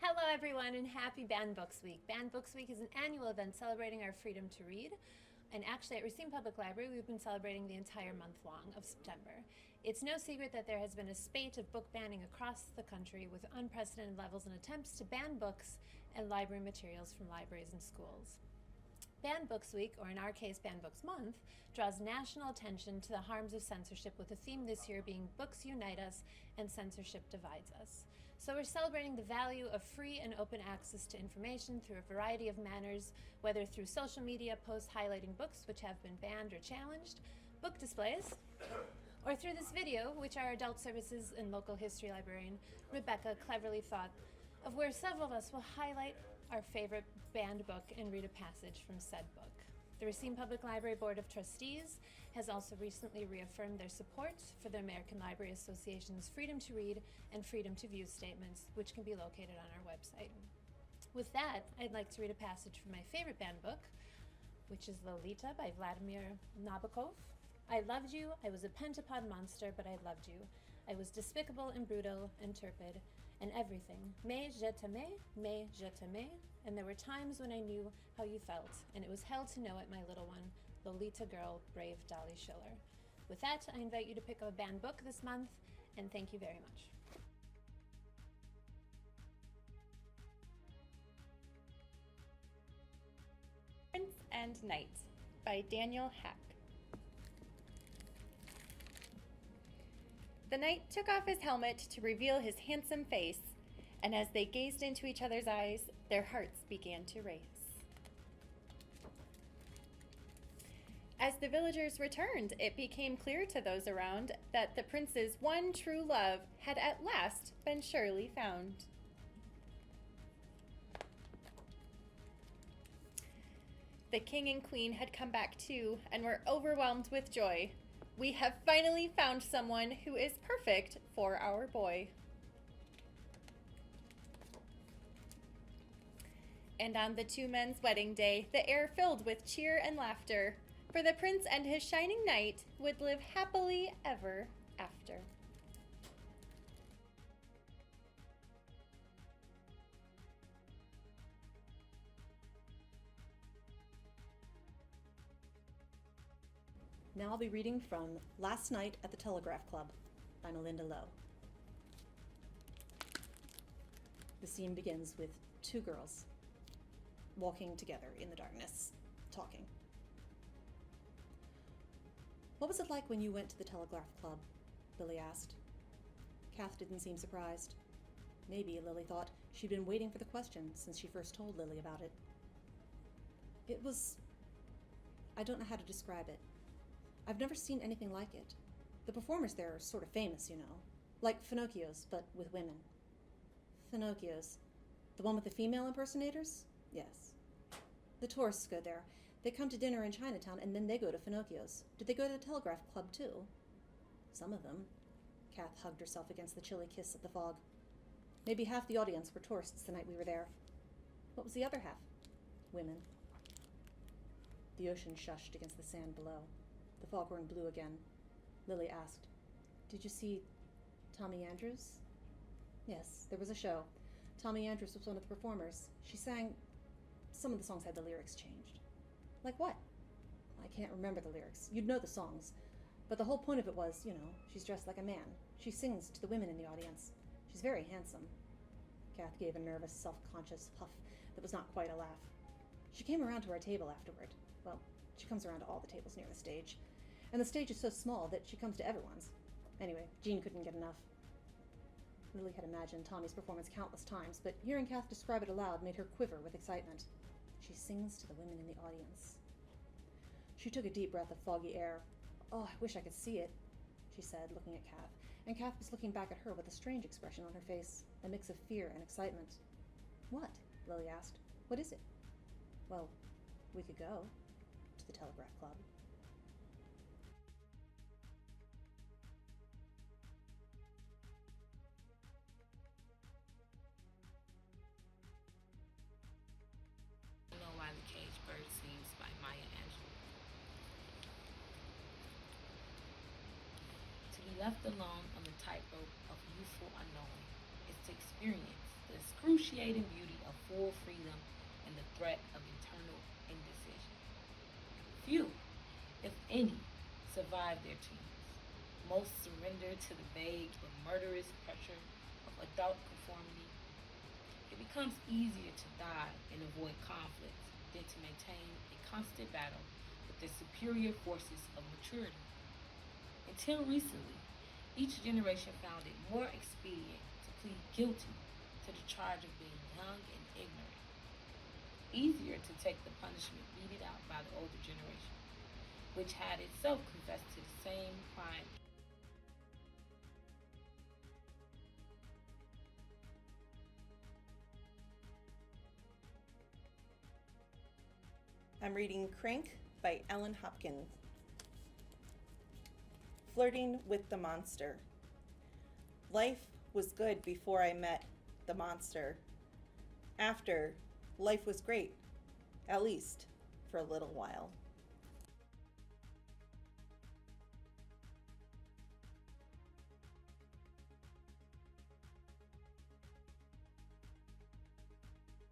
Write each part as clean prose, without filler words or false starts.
Hello everyone and happy Banned Books Week. Banned Books Week is an annual event celebrating our freedom to read. And actually at Racine Public Library, we've been celebrating the entire month long of September. It's no secret that there has been a spate of book banning across the country with unprecedented levels and attempts to ban books and library materials from libraries and schools. Banned Books Week, or in our case Banned Books Month, draws national attention to the harms of censorship, with the theme this year being Books Unite Us and Censorship Divides Us. So we're celebrating the value of free and open access to information through a variety of manners, whether through social media posts highlighting books which have been banned or challenged, book displays, or through this video, which our adult services and local history librarian Rebecca cleverly thought of, where several of us will highlight our favorite banned book and read a passage from said book. The Racine Public Library Board of Trustees has also recently reaffirmed their support for the American Library Association's Freedom to Read and Freedom to View statements, which can be located on our website. With that, I'd like to read a passage from my favorite banned book, which is Lolita by Vladimir Nabokov. I loved you, I was a pentapod monster, but I loved you. I was despicable and brutal and turpid and everything. Mais je t'aimais, and there were times when I knew how you felt, and it was hell to know it, my little one, Lolita girl, brave Dolly Schiller. With that, I invite you to pick up a banned book this month, and thank you very much. Prince and Knight by Daniel Hack. The knight took off his helmet to reveal his handsome face, and as they gazed into each other's eyes, their hearts began to race. As the villagers returned, it became clear to those around that the prince's one true love had at last been surely found. The king and queen had come back too and were overwhelmed with joy. We have finally found someone who is perfect for our boy. And on the two men's wedding day, the air filled with cheer and laughter, for the prince and his shining knight would live happily ever after. Now I'll be reading from Last Night at the Telegraph Club by Melinda Lowe. The scene begins with two girls walking together in the darkness, talking. What was it like when you went to the Telegraph Club? Lily asked. Kath didn't seem surprised. Maybe, Lily thought, she'd been waiting for the question since she first told Lily about it. I don't know how to describe it. I've never seen anything like it. The performers there are sort of famous, you know. Like Finocchio's, but with women. Finocchio's. The one with the female impersonators? Yes. The tourists go there. They come to dinner in Chinatown, and then they go to Finocchio's. Did they go to the Telegraph Club, too? Some of them. Kath hugged herself against the chilly kiss of the fog. Maybe half the audience were tourists the night we were there. What was the other half? Women. The ocean shushed against the sand below. The foghorn blew again. Lily asked, "Did you see Tommy Andrews?" Yes, there was a show. Tommy Andrews was one of the performers. She sang... Some of the songs had the lyrics changed. Like what? I can't remember the lyrics. You'd know the songs. But the whole point of it was, you know, she's dressed like a man. She sings to the women in the audience. She's very handsome. Kath gave a nervous, self-conscious huff that was not quite a laugh. She came around to our table afterward. Well, she comes around to all the tables near the stage. And the stage is so small that she comes to everyone's. Anyway, Jean couldn't get enough. Lily had imagined Tommy's performance countless times, but hearing Kath describe it aloud made her quiver with excitement. She sings to the women in the audience. She took a deep breath of foggy air. "Oh, I wish I could see it," she said, looking at Kath. And Kath was looking back at her with a strange expression on her face, a mix of fear and excitement. "What?" Lily asked. "What is it?" "Well, we could go to the Telegraph Club." Why the Caged Bird Sings by Maya Angelou. To be left alone on the tightrope of youthful unknowing is to experience the the excruciating beauty of full freedom and the threat of eternal indecision. Few, if any, survive their teens. Most surrender to the vague and murderous pressure of adult conformity. It becomes easier to die and avoid conflict than to maintain a constant battle with the superior forces of maturity. Until recently, each generation found it more expedient to plead guilty to the charge of being young and ignorant, easier to take the punishment meted out by the older generation, which had itself confessed to the same crime. I'm reading Crank by Ellen Hopkins. Flirting with the monster. Life was good before I met the monster. After, life was great, at least for a little while.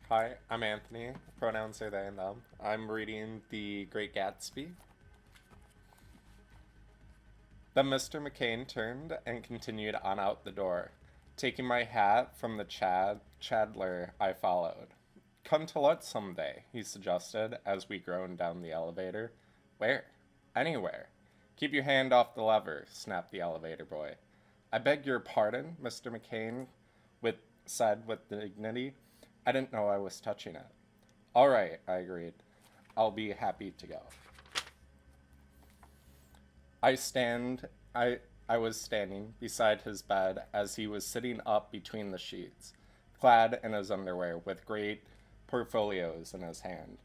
Hi, I'm Anthony. Pronouns are they and them. I'm reading The Great Gatsby. Then Mr. McCain turned and continued on out the door. Taking my hat from the Chandler, I followed. Come to lunch someday, he suggested as we groaned down the elevator. Where? Anywhere. Keep your hand off the lever, snapped the elevator boy. I beg your pardon, Mr. McCain said with dignity. I didn't know I was touching it. All right, I agreed. I'll be happy to go. I was standing beside his bed as he was sitting up between the sheets, clad in his underwear with great portfolios in his hand.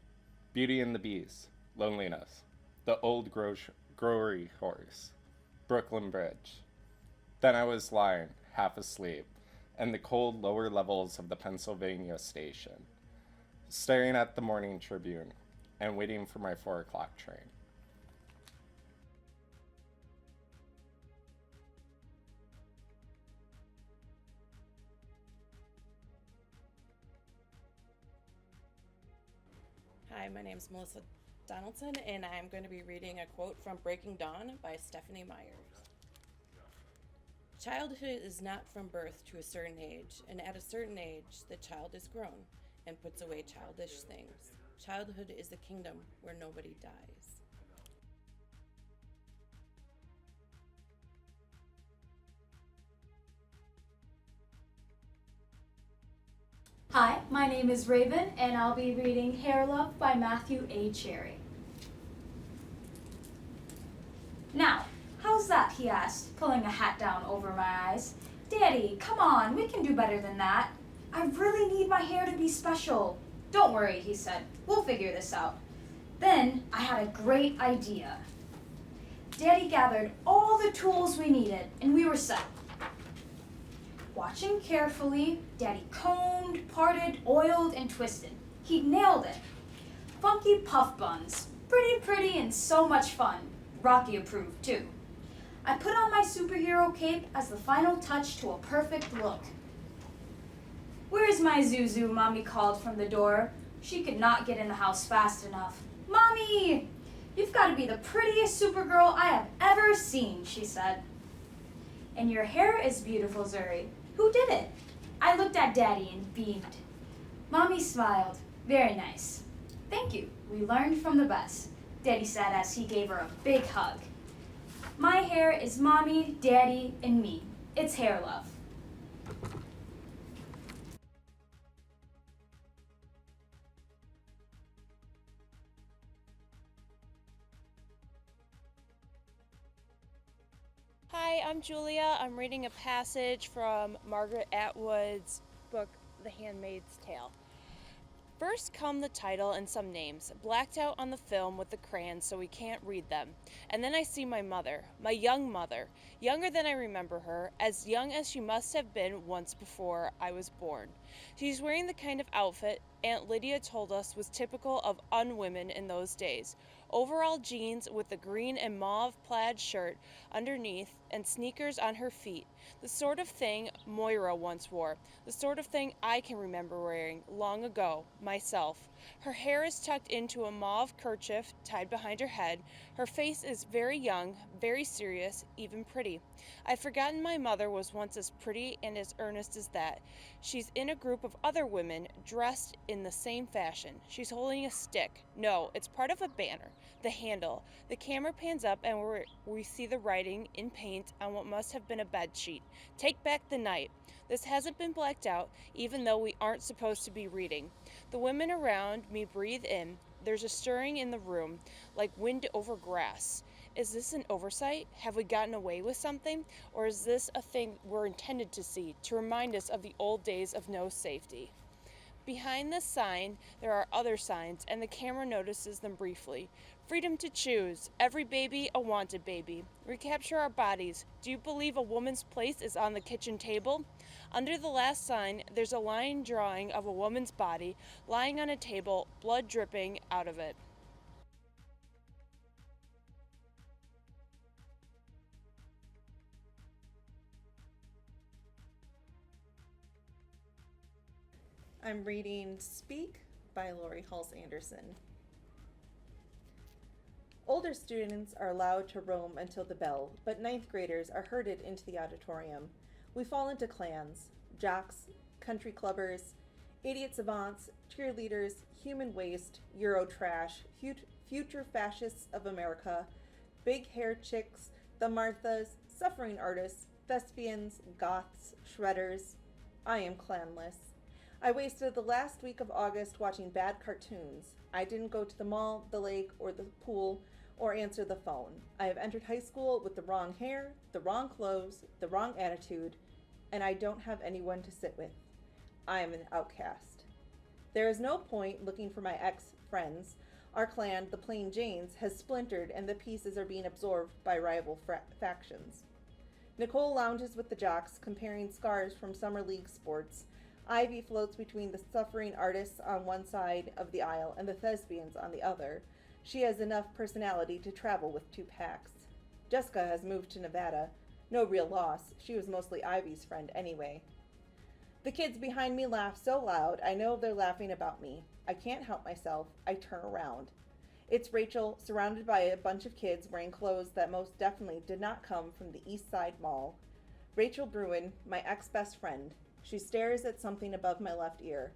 Beauty and the Beast, Loneliness, The Old Grocery Horse, Brooklyn Bridge. Then I was lying, half asleep, in the cold lower levels of the Pennsylvania station, staring at the Morning Tribune and waiting for my 4 o'clock train. Hi, my name is Melissa Donaldson, and I'm going to be reading a quote from Breaking Dawn by Stephanie Myers. Childhood is not from birth to a certain age, and at a certain age, the child is grown and puts away childish things. Childhood is the kingdom where nobody dies. Hi, my name is Raven, and I'll be reading Hair Love by Matthew A. Cherry. Now, how's that? He asked, pulling a hat down over my eyes. Daddy, come on, we can do better than that. I really need my hair to be special. Don't worry, he said. We'll figure this out. Then I had a great idea. Daddy gathered all the tools we needed, and we were set. Watching carefully, Daddy combed, parted, oiled, and twisted. He nailed it. Funky puff buns. Pretty, and so much fun. Rocky approved, too. I put on my superhero cape as the final touch to a perfect look. Where's my Zuzu? Mommy called from the door. She could not get in the house fast enough. Mommy! You've got to be the prettiest Supergirl I have ever seen, she said. And your hair is beautiful, Zuri. Who did it? I looked at Daddy and beamed. Mommy smiled. Very nice. Thank you. We learned from the best, Daddy said as he gave her a big hug. My hair is Mommy, Daddy, and me. It's hair love. Hi, I'm Julia. I'm reading a passage from Margaret Atwood's book, The Handmaid's Tale. First come the title and some names, blacked out on the film with the crayons so we can't read them. And then I see my mother, my young mother, younger than I remember her, as young as she must have been once before I was born. She's wearing the kind of outfit Aunt Lydia told us was typical of unwomen in those days. Overall jeans with the green and mauve plaid shirt underneath, and sneakers on her feet, the sort of thing Moira once wore, the sort of thing I can remember wearing long ago, myself. Her hair is tucked into a mauve kerchief tied behind her head. Her face is very young, very serious, even pretty. I've forgotten my mother was once as pretty and as earnest as that. She's in a group of other women dressed in the same fashion. She's holding a stick. No, it's part of a banner. The handle. The camera pans up and we see the writing in paint on what must have been a bed sheet. Take back the night. This hasn't been blacked out, even though we aren't supposed to be reading. The women around me breathe in. There's a stirring in the room, like wind over grass. Is this an oversight? Have we gotten away with something? Or is this a thing we're intended to see, to remind us of the old days of no safety? Behind the sign, there are other signs, and the camera notices them briefly. Freedom to choose. Every baby a wanted baby. Recapture our bodies. Do you believe a woman's place is on the kitchen table? Under the last sign, there's a line drawing of a woman's body lying on a table, blood dripping out of it. I'm reading Speak by Lori Halse Anderson. Older students are allowed to roam until the bell, but ninth graders are herded into the auditorium. We fall into clans: jocks, country clubbers, idiot savants, cheerleaders, human waste, Euro trash, future fascists of America, big hair chicks, the Marthas, suffering artists, thespians, goths, shredders. I am clanless. I wasted the last week of August watching bad cartoons. I didn't go to the mall, the lake, or the pool, or answer the phone. I have entered high school with the wrong hair, the wrong clothes, the wrong attitude, and I don't have anyone to sit with. I am an outcast. There is no point looking for my ex-friends. Our clan, the Plain Janes, has splintered and the pieces are being absorbed by rival factions. Nicole lounges with the jocks, comparing scars from summer league sports. Ivy floats between the suffering artists on one side of the aisle and the thespians on the other. She has enough personality to travel with two packs. Jessica has moved to Nevada. No real loss. She was mostly Ivy's friend anyway. The kids behind me laugh so loud, I know they're laughing about me. I can't help myself. I turn around. It's Rachel, surrounded by a bunch of kids wearing clothes that most definitely did not come from the East Side Mall. Rachel Bruin, my ex-best friend. She stares at something above my left ear.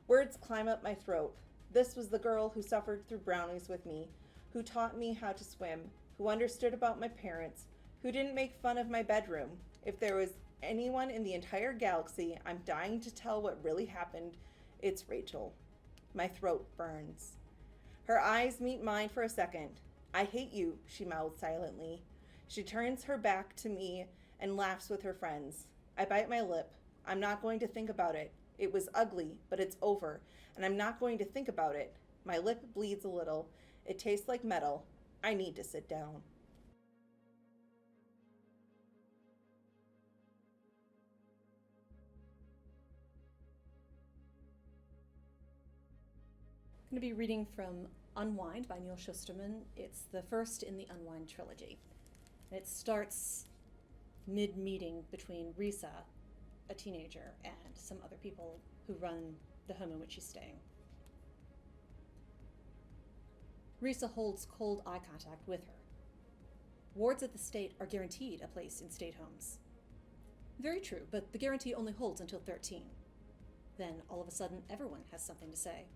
Words climb up my throat. This was the girl who suffered through brownies with me, who taught me how to swim, who understood about my parents, who didn't make fun of my bedroom. If there was anyone in the entire galaxy I'm dying to tell what really happened, it's Rachel. My throat burns. Her eyes meet mine for a second. I hate you, she mouths silently. She turns her back to me and laughs with her friends. I bite my lip. I'm not going to think about it. It was ugly, but it's over, and I'm not going to think about it. My lip bleeds a little. It tastes like metal. I need to sit down. I'm going to be reading from Unwind by Neil Shusterman. It's the first in the Unwind trilogy. And it starts mid-meeting between Risa, a teenager, and some other people who run the home in which she's staying. Risa holds cold eye contact with her. Wards at the state are guaranteed a place in state homes. Very true, but the guarantee only holds until 13. Then, all of a sudden, everyone has something to say.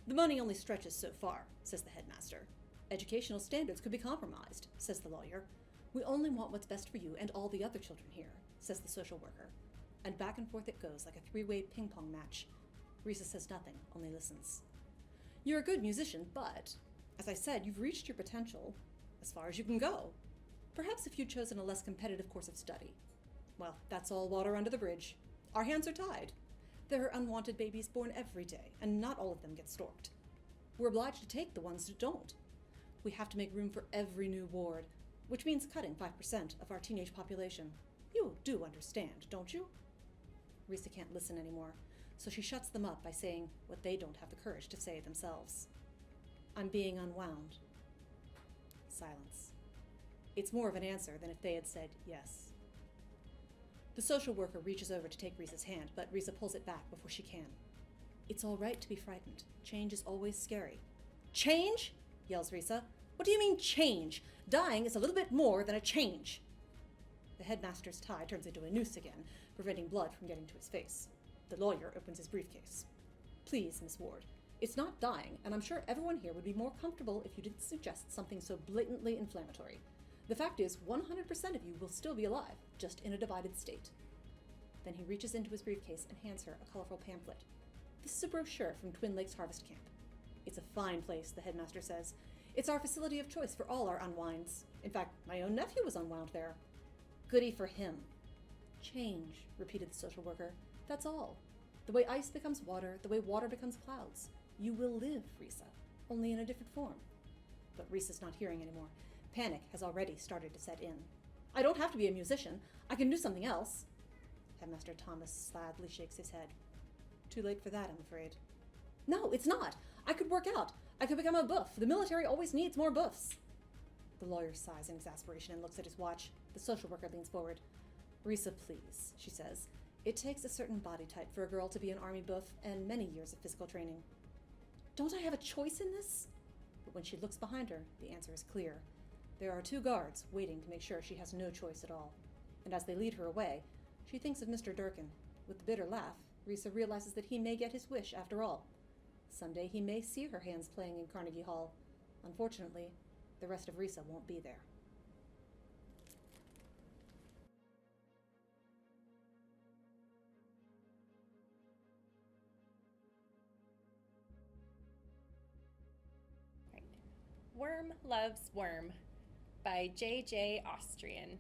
The money only stretches so far, says the headmaster. Educational standards could be compromised, says the lawyer. We only want what's best for you and all the other children here, says the social worker. And back and forth it goes like a three-way ping-pong match. Risa says nothing, only listens. You're a good musician, but, as I said, you've reached your potential as far as you can go. Perhaps if you'd chosen a less competitive course of study. Well, that's all water under the bridge. Our hands are tied. There are unwanted babies born every day, and not all of them get storked. We're obliged to take the ones who don't. We have to make room for every new ward, which means cutting 5% of our teenage population. You do understand, don't you? Risa can't listen anymore, so she shuts them up by saying what they don't have the courage to say themselves. I'm being unwound. Silence. It's more of an answer than if they had said yes. The social worker reaches over to take Risa's hand, but Risa pulls it back before she can. It's all right to be frightened. Change is always scary. Change? Yells Risa. What do you mean, change? Dying is a little bit more than a change. The headmaster's tie turns into a noose again, preventing blood from getting to his face. The lawyer opens his briefcase. Please, Miss Ward, it's not dying, and I'm sure everyone here would be more comfortable if you didn't suggest something so blatantly inflammatory. The fact is, 100% of you will still be alive, just in a divided state. Then he reaches into his briefcase and hands her a colorful pamphlet. This is a brochure from Twin Lakes Harvest Camp. It's a fine place, the headmaster says. It's our facility of choice for all our unwinds. In fact, my own nephew was unwound there. Goody for him. Change, repeated the social worker. That's all. The way ice becomes water, the way water becomes clouds. You will live, Risa, only in a different form. But Risa's not hearing anymore. Panic has already started to set in. I don't have to be a musician. I can do something else. Headmaster Thomas sadly shakes his head. Too late for that, I'm afraid. No, it's not. I could work out. I could become a buff. The military always needs more buffs. The lawyer sighs in exasperation and looks at his watch. The social worker leans forward. Risa, please, she says. It takes a certain body type for a girl to be an army buff and many years of physical training. Don't I have a choice in this? But when she looks behind her, the answer is clear. There are 2 guards waiting to make sure she has no choice at all. And as they lead her away, she thinks of Mr. Durkin. With a bitter laugh, Risa realizes that he may get his wish after all. Someday he may see her hands playing in Carnegie Hall. Unfortunately, the rest of Risa won't be there. Worm Loves Worm by J.J. Austrian.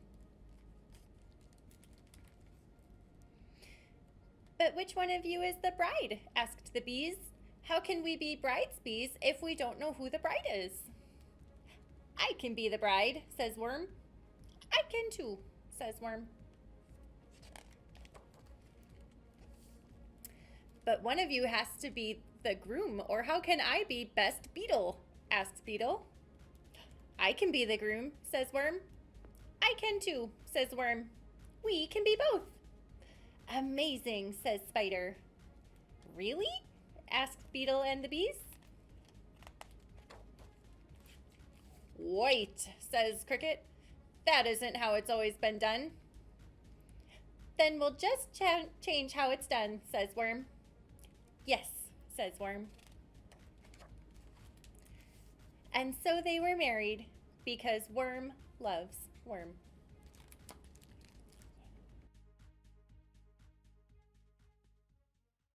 But which one of you is the bride? Asked the bees. How can we be bride's bees if we don't know who the bride is? I can be the bride, says Worm. I can too, says Worm. But one of you has to be the groom, or how can I be best beetle? Asks Beetle. I can be the groom, says Worm. I can too, says Worm. We can be both. Amazing, says Spider. Really? Asked Beetle and the bees. Wait, says Cricket. That isn't how it's always been done. Then we'll just change how it's done, says Worm. Yes, says Worm. And so they were married because Worm loves Worm.